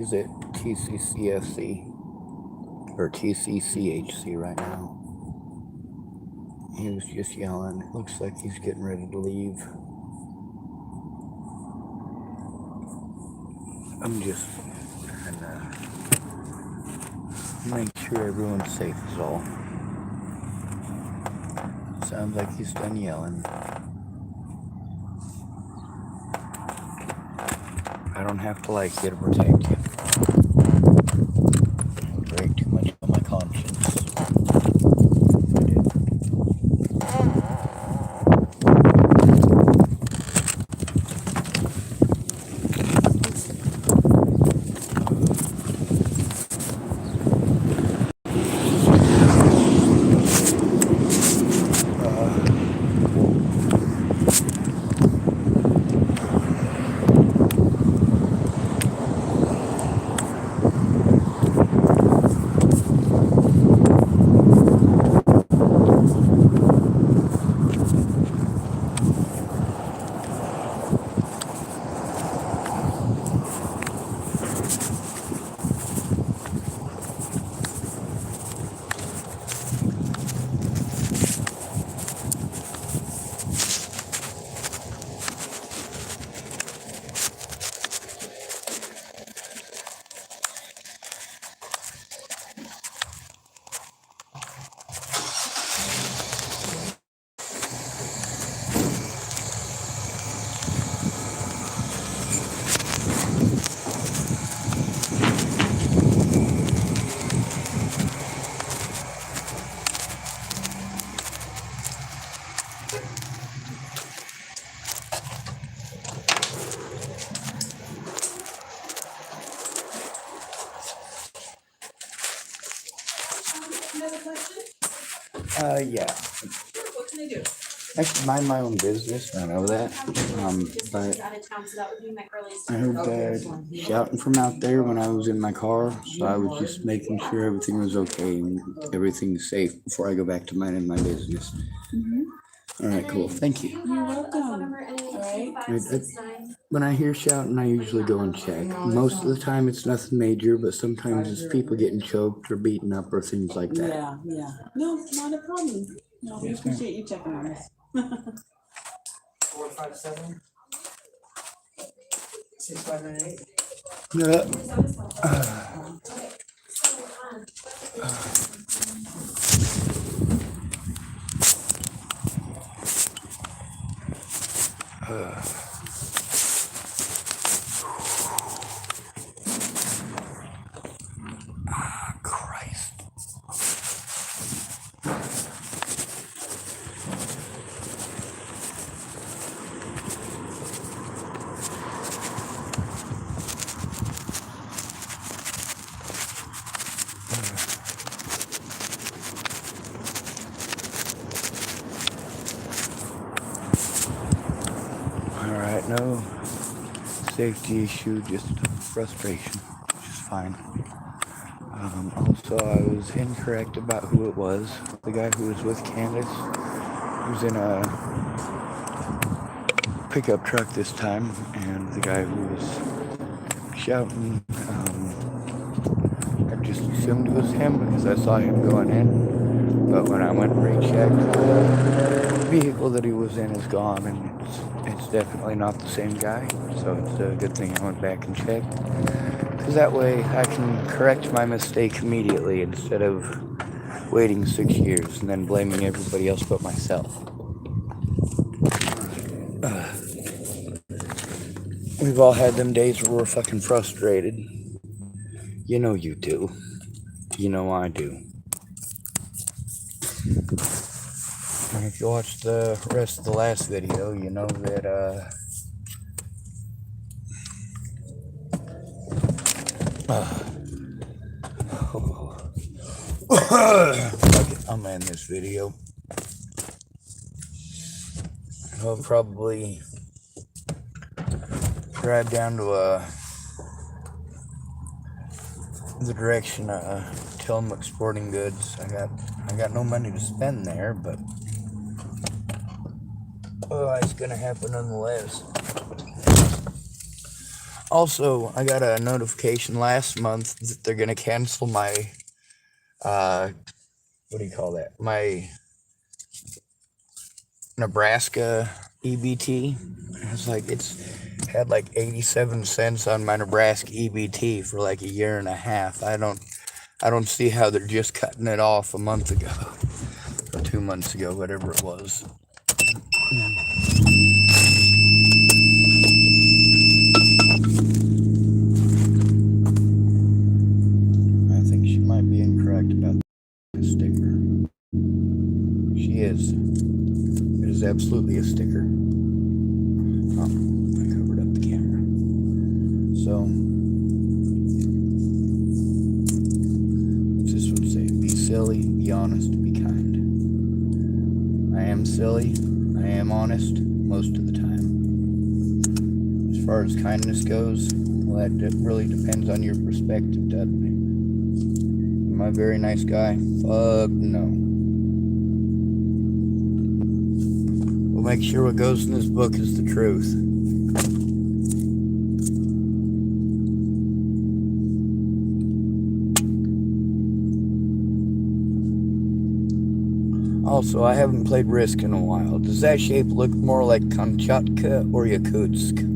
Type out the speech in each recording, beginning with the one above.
He's at tcchc or tcchc right now. He was just yelling. It looks like he's getting ready to leave. I'm just trying to make sure everyone's safe is all. Sounds like he's done yelling. I don't have to like you to protect you. It'll break too much on my conscience. Yeah. What can I do? I should mind my own business. I know that. But I heard shouting from out there when I was in my car, so I was just making sure everything was okay and everything's safe before I go back to minding my business. All right, cool. Thank you. You're welcome. All right. When I hear shouting, I usually go and check. Most of the time, it's nothing major, but sometimes it's people getting choked or beaten up or things like that. Yeah. No, not a problem. No, we appreciate you checking on us. 457 6598. Yeah. Christ. All right, no safety issue, just frustration, which is fine. Also, I was incorrect about who it was. The guy who was with Candace, he was in a pickup truck this time, and the guy who was shouting, I just assumed it was him because I saw him going in. But when I went and rechecked, the vehicle that he was in is gone, and it's definitely not the same guy. So it's a good thing I went back and checked, because that way I can correct my mistake immediately instead of waiting 6 years and then blaming everybody else but myself. We've all had them days where we're fucking frustrated. You know you do. You know I do. And if you watch the rest of the last video, you know that, I'll end this video. I'll probably drive down to the direction of Tillamook Sporting Goods. I got no money to spend there, but it's gonna happen nonetheless. Also, I got a notification last month that they're gonna cancel my what do you call that? My Nebraska EBT. It's like it's had like 87 cents on my Nebraska EBT for like a year and a half. I don't see how they're just cutting it off a month ago or 2 months ago, whatever it was. I think she might be incorrect about the sticker. She is. It is absolutely a sticker. Oh, I covered up the camera. So, what's this one say? Be silly, be honest, be kind. I am silly, I am honest most of the time. As far as kindness goes, well, that really depends on your perspective, doesn't it? Am I a very nice guy? Fuck no. We'll make sure what goes in this book is the truth. Also, I haven't played Risk in a while. Does that shape look more like Kamchatka or Yakutsk?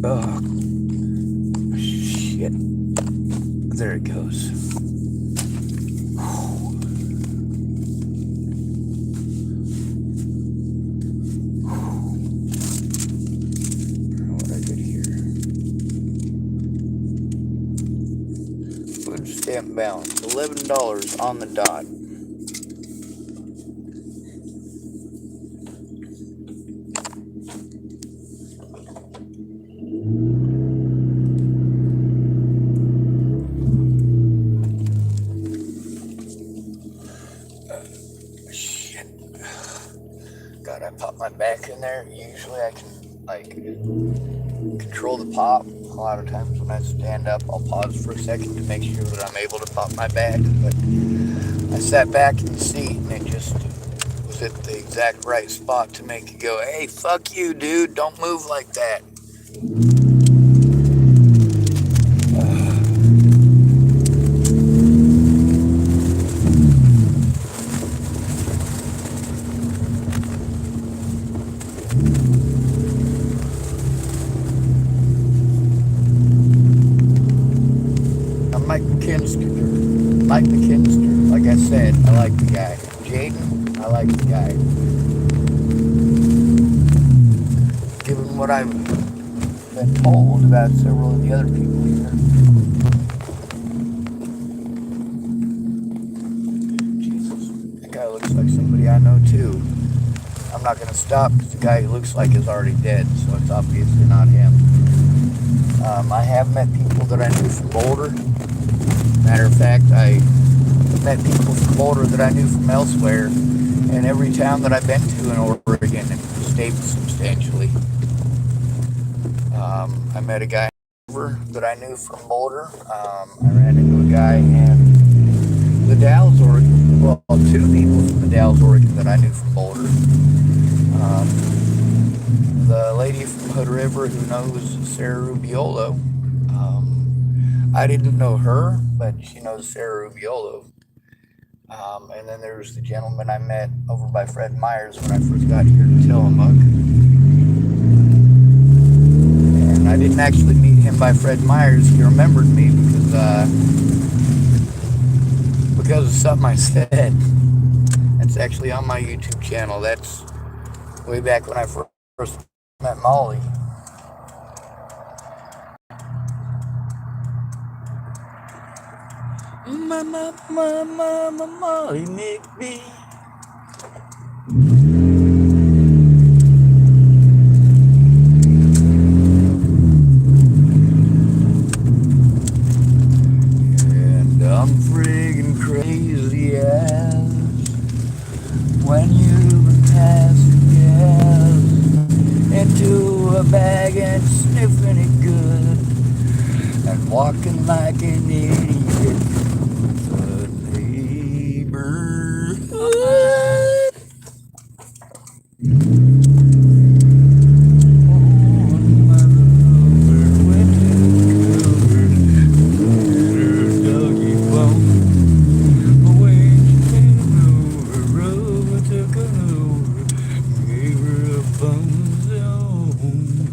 Oh, shit. There it goes. What I did here. Food stamp balance, $11 on the dot. Shit. God, I pop my back in there. Usually I can, like, control the pop. A lot of times when I stand up, I'll pause for a second to make sure that I'm able to pop my back. But I sat back in the seat and it just was at the exact right spot to make it go, hey, fuck you, dude. Don't move like that. Mike McKinster, like I said, I like the guy. Jaden, I like the guy. Given what I've been told about several of the other people here. Jesus, that guy looks like somebody I know too. I'm not going to stop because the guy who looks like is already dead, so it's obviously not him. I have met people that I knew from Boulder. Matter of fact, I met people from Boulder that I knew from elsewhere, and every town that I've been to in Oregon stayed substantially. I met a guy that I knew from Boulder. I ran into a guy in the Dalles, Oregon. Well, two people from the Dalles, Oregon that I knew from Boulder. The lady from Hood River who knows Sarah Rubiolo. I didn't know her, but she knows Sarah Rubiolo. And then there's the gentleman I met over by Fred Meyer's when I first got here to Tillamook. And I didn't actually meet him by Fred Meyer's. He remembered me because of something I said. It's actually on my YouTube channel. That's way back when I first met Molly. Molly McBee. And I'm friggin' crazy as when you've been passing gas into a bag and sniffing it good and walking like an idiot. bones on.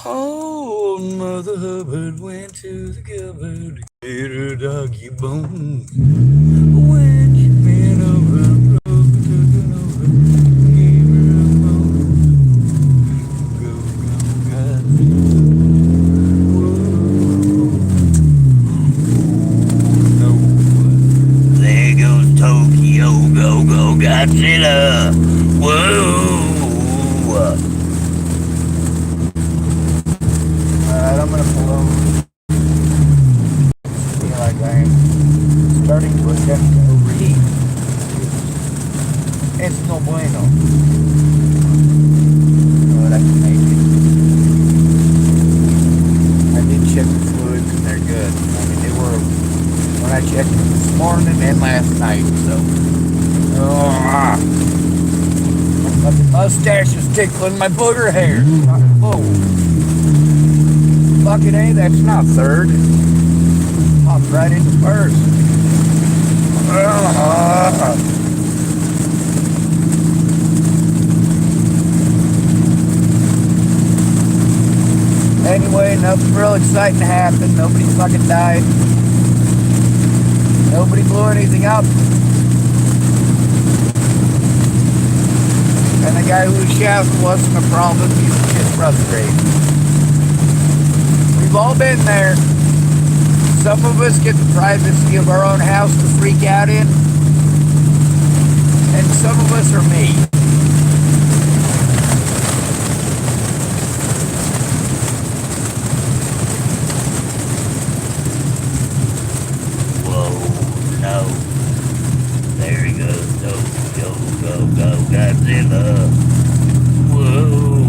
Old Mother Hubbard went to the cupboard to get her doggy bone. When she bent over, broke, took it over, gave her a bone. Go, go, Godzilla. Whoa, no. There goes Tokyo, go, go, Godzilla. Whoa. Alright, I'm gonna pull over. Feel like I am starting to attempt to overheat. It's no bueno. But I can make it. I did check the fluids and they're good. I mean, they were when I checked them this morning and last night, so. My fucking mustache is tickling my booger hair. Whoa. Fucking A, that's not third. Popped right into first. Anyway, nothing real exciting happened. Nobody fucking died. Nobody blew anything up. And the guy who was shouting wasn't a problem. He was just frustrated. We've all been there. Some of us get the privacy of our own house to freak out in. And some of us are me. Whoa, no. There he goes. Go, go, go, go, Godzilla. Whoa.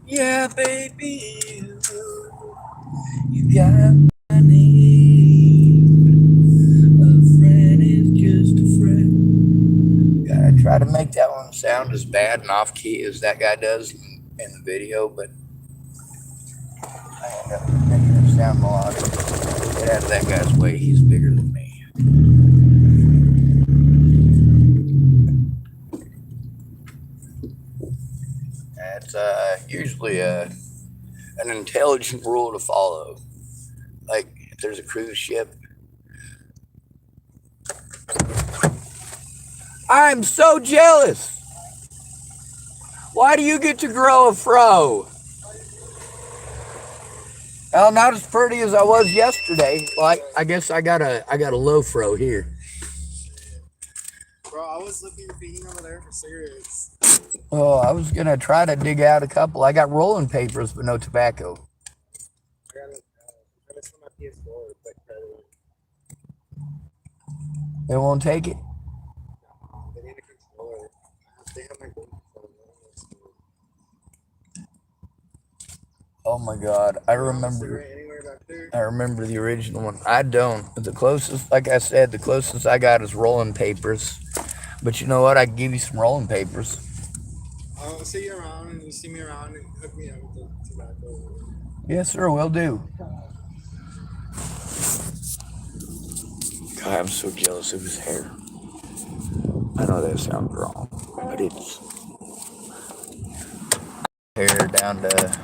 Yeah, baby, you got my name. A friend is just a friend. Gotta try to make that one sound as bad and off key as that guy does in the video, but I end up making it sound melodic. Get out of that guy's way, he's bigger than me. That's usually an intelligent rule to follow. Like, if there's a cruise ship. I'm so jealous! Why do you get to grow a fro? Well, not as pretty as I was yesterday. Well, I guess I got a low fro here. Bro, I was looking over there for cigarettes. Oh, I was gonna try to dig out a couple. I got rolling papers, but no tobacco. They won't take it. They need a controller. They have my phone. Oh my God, I remember the original one. I don't. The closest, like I said, the closest I got is rolling papers. But you know what? I can give you some rolling papers. I'll see you around, and you see me around, and hook me up with the tobacco. Yes, sir, will do. God, I'm so jealous of his hair. I know that sounds wrong, but it's hair down to,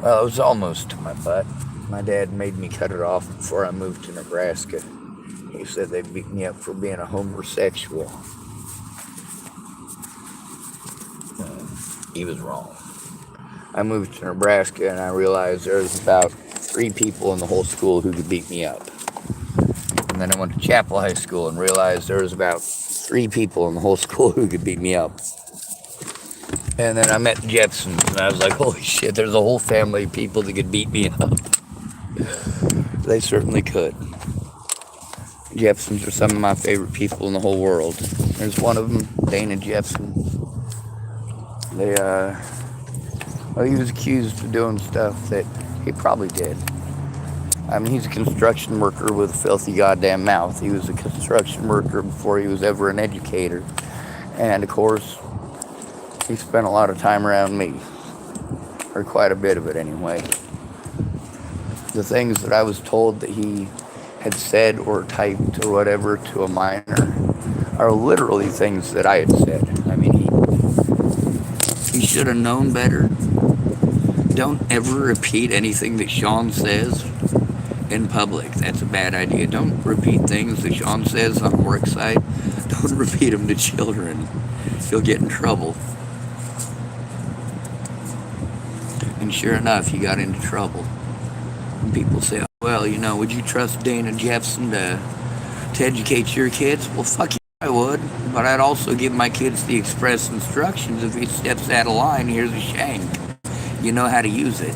well, it was almost to my butt. My dad made me cut it off before I moved to Nebraska. He said they beat me up for being a homosexual. He was wrong. I moved to Nebraska and I realized there was about 3 people in the whole school who could beat me up. And then I went to Chapel High School and realized there was about 3 people in the whole school who could beat me up. And then I met the Jepsons and I was like, holy shit, there's a whole family of people that could beat me up. They certainly could. Jepsons are some of my favorite people in the whole world. There's one of them, Dana Jepson. Well, he was accused of doing stuff that he probably did. I mean, he's a construction worker with a filthy goddamn mouth. He was a construction worker before he was ever an educator. And, of course, he spent a lot of time around me. Or quite a bit of it, anyway. The things that I was told that he had said or typed or whatever to a minor are literally things that I had said. I mean, he should have known better. Don't ever repeat anything that Sean says in public. That's a bad idea. Don't repeat things that Sean says on a work site. Don't repeat them to children. You'll get in trouble. And sure enough, he got into trouble. And people say, well, you know, would you trust Dana Jeffson to educate your kids? Well, fuck you, I would. But I'd also give my kids the express instructions. If he steps out of line, here's a shank. You know how to use it.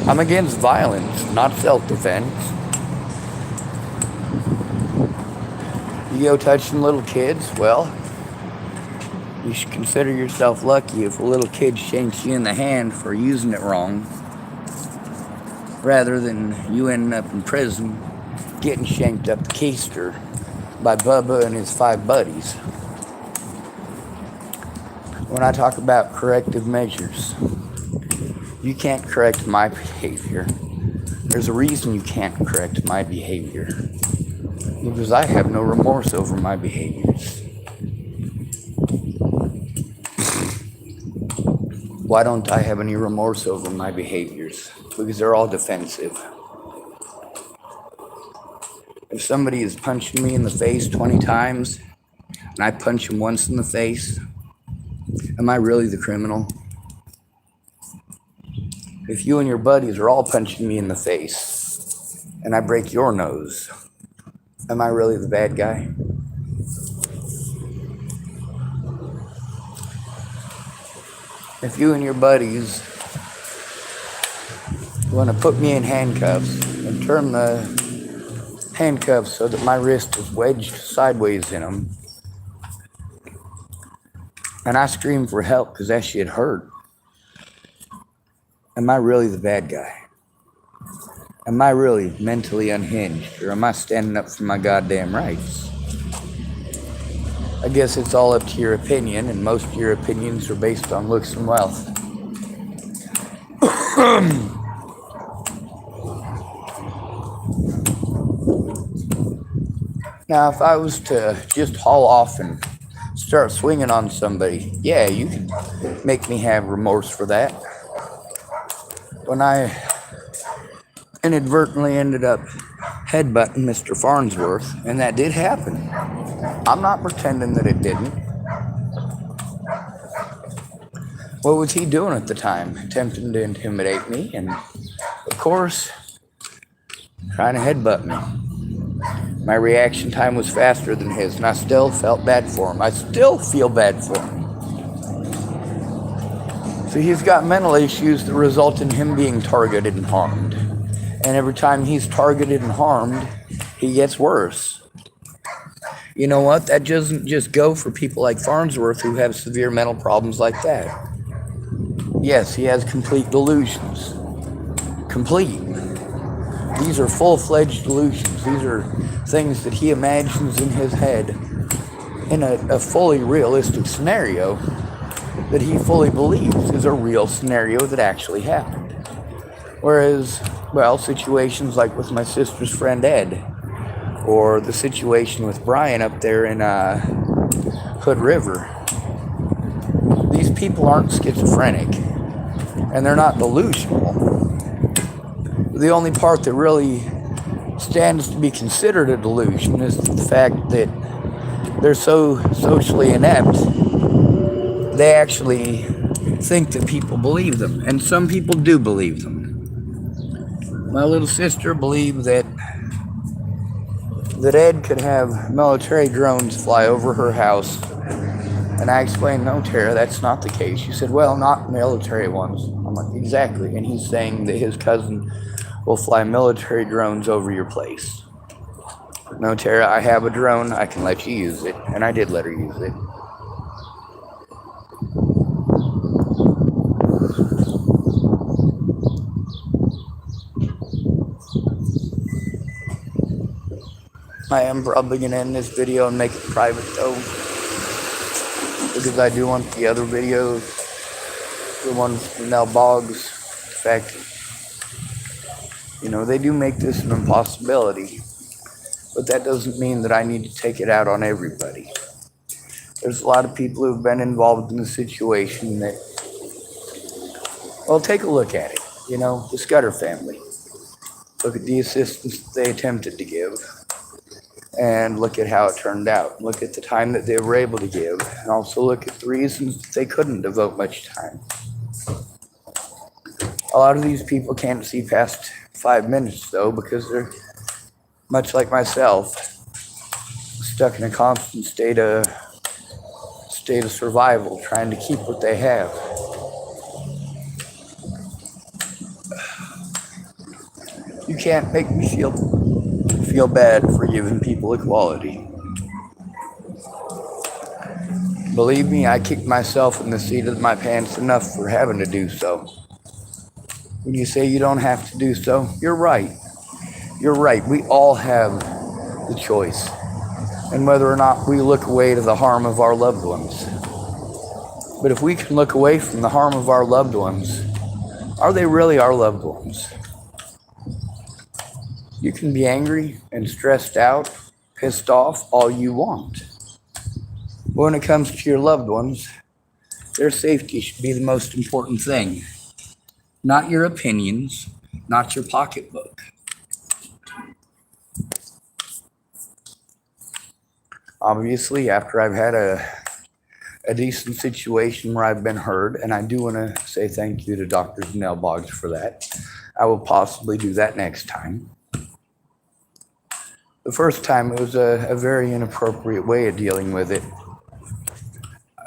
I'm against violence, not self-defense. You go touching little kids, well, you should consider yourself lucky if a little kid shanks you in the hand for using it wrong, rather than you ending up in prison getting shanked up the keister by Bubba and his 5 buddies. When I talk about corrective measures, you can't correct my behavior. There's a reason you can't correct my behavior. Because I have no remorse over my behaviors. Why don't I have any remorse over my behaviors? Because they're all defensive. If somebody is punching me in the face 20 times, and I punch him once in the face, am I really the criminal? If you and your buddies are all punching me in the face, and I break your nose, am I really the bad guy? If you and your buddies want to put me in handcuffs and turn the handcuffs so that my wrist is wedged sideways in them, and I scream for help because that shit hurt, am I really the bad guy? Am I really mentally unhinged, or am I standing up for my goddamn rights? I guess it's all up to your opinion, and most of your opinions are based on looks and wealth. Now, if I was to just haul off and start swinging on somebody, yeah, you could make me have remorse for that. When I inadvertently ended up headbutting Mr. Farnsworth, and that did happen. I'm not pretending that it didn't. What was he doing at the time? Attempting to intimidate me, and of course, trying to headbutt me. My reaction time was faster than his, and I still felt bad for him. I still feel bad for him. So he's got mental issues that result in him being targeted and harmed. And every time he's targeted and harmed, he gets worse. You know what? That doesn't just go for people like Farnsworth who have severe mental problems like that. Yes, he has complete delusions. Complete. These are full-fledged delusions. These are things that he imagines in his head in a fully realistic scenario that he fully believes is a real scenario that actually happened. Whereas, well, situations like with my sister's friend Ed, or the situation with Brian up there in Hood River, these people aren't schizophrenic, and they're not delusional. The only part that really stands to be considered a delusion is the fact that they're so socially inept, they actually think that people believe them, and some people do believe them. My little sister believed that Ed could have military drones fly over her house, and I explained, no, Tara, that's not the case. She said, well, not military ones. I'm like, exactly, and he's saying that his cousin will fly military drones over your place. No, Tara, I have a drone. I can let you use it. And I did let her use it. I am probably going to end this video and make it private, though. Because I do want the other videos, the ones from Nell Boggs. In fact, they do make this an impossibility. But that doesn't mean that I need to take it out on everybody. There's a lot of people who've been involved in the situation that, well, take a look at it. The Scudder family. Look at the assistance that they attempted to give. And look at how it turned out. Look at the time that they were able to give. And also look at the reasons that they couldn't devote much time. A lot of these people can't see past 5 minutes, though, because they're, much like myself, stuck in a constant state of survival, trying to keep what they have. You can't make me feel bad for giving people equality. Believe me, I kicked myself in the seat of my pants enough for having to do so. When you say you don't have to do so, you're right. You're right. We all have the choice. And whether or not we look away to the harm of our loved ones. But if we can look away from the harm of our loved ones, are they really our loved ones? You can be angry and stressed out, pissed off all you want. But when it comes to your loved ones, their safety should be the most important thing. Not your opinions, not your pocketbook. Obviously, after I've had a decent situation where I've been heard, and I do want to say thank you to Dr. Nell Boggs for that. I will possibly do that next time. The first time, it was a very inappropriate way of dealing with it.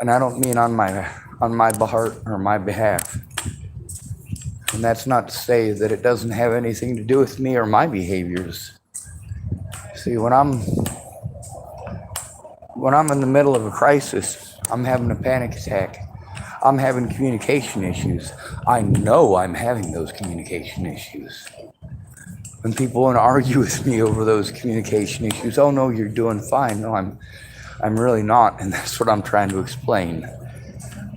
And I don't mean on my part or my behalf. And that's not to say that it doesn't have anything to do with me or my behaviors. See, when I'm in the middle of a crisis, I'm having a panic attack. I'm having communication issues. I know I'm having those communication issues. When people want to argue with me over those communication issues, oh no, you're doing fine. No, I'm really not, and that's what I'm trying to explain.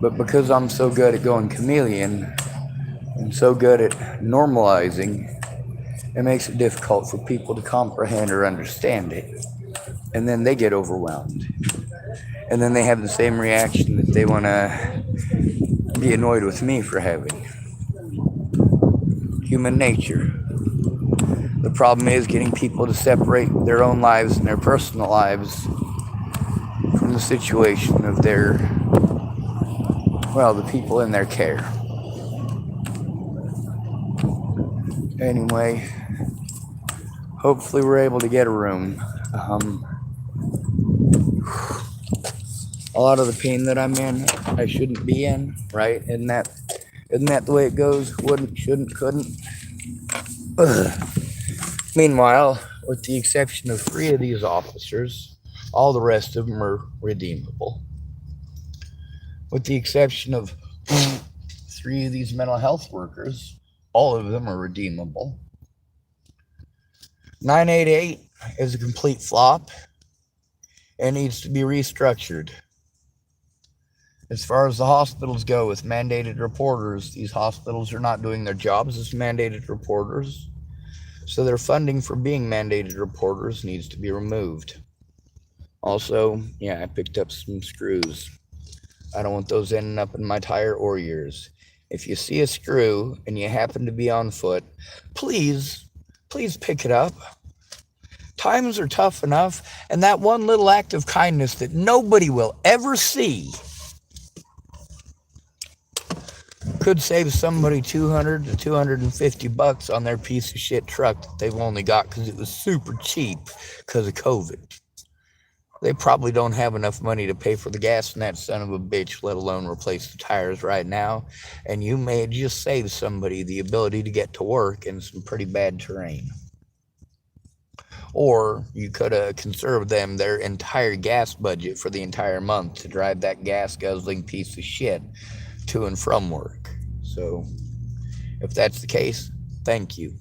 But because I'm so good at going chameleon and so good at normalizing, it makes it difficult for people to comprehend or understand it. And then they get overwhelmed. And then they have the same reaction that they want to be annoyed with me for having. Human nature. The problem is getting people to separate their own lives and their personal lives from the situation of the people in their care. Anyway, hopefully we're able to get a room. A lot of the pain that I'm in, I shouldn't be in, right? Isn't that the way it goes? Wouldn't, shouldn't, couldn't. Ugh. Meanwhile, with the exception of 3 of these officers, all the rest of them are redeemable. With the exception of 3 of these mental health workers, all of them are redeemable. 988 is a complete flop and needs to be restructured. As far as the hospitals go with mandated reporters, these hospitals are not doing their jobs as mandated reporters. So their funding for being mandated reporters needs to be removed. Also, I picked up some screws. I don't want those ending up in my tire or yours. If you see a screw and you happen to be on foot, please pick it up. Times are tough enough, and that one little act of kindness that nobody will ever see could save somebody $200 to $250 on their piece of shit truck that they've only got because it was super cheap because of COVID. They probably don't have enough money to pay for the gas in that son of a bitch, let alone replace the tires right now. And you may just save somebody the ability to get to work in some pretty bad terrain. Or you could have conserved them their entire gas budget for the entire month to drive that gas guzzling piece of shit to and from work. So, if that's the case, thank you.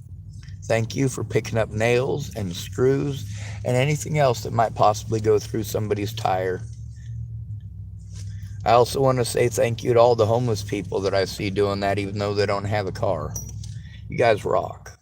Thank you for picking up nails and screws and anything else that might possibly go through somebody's tire. I also want to say thank you to all the homeless people that I see doing that, even though they don't have a car. You guys rock.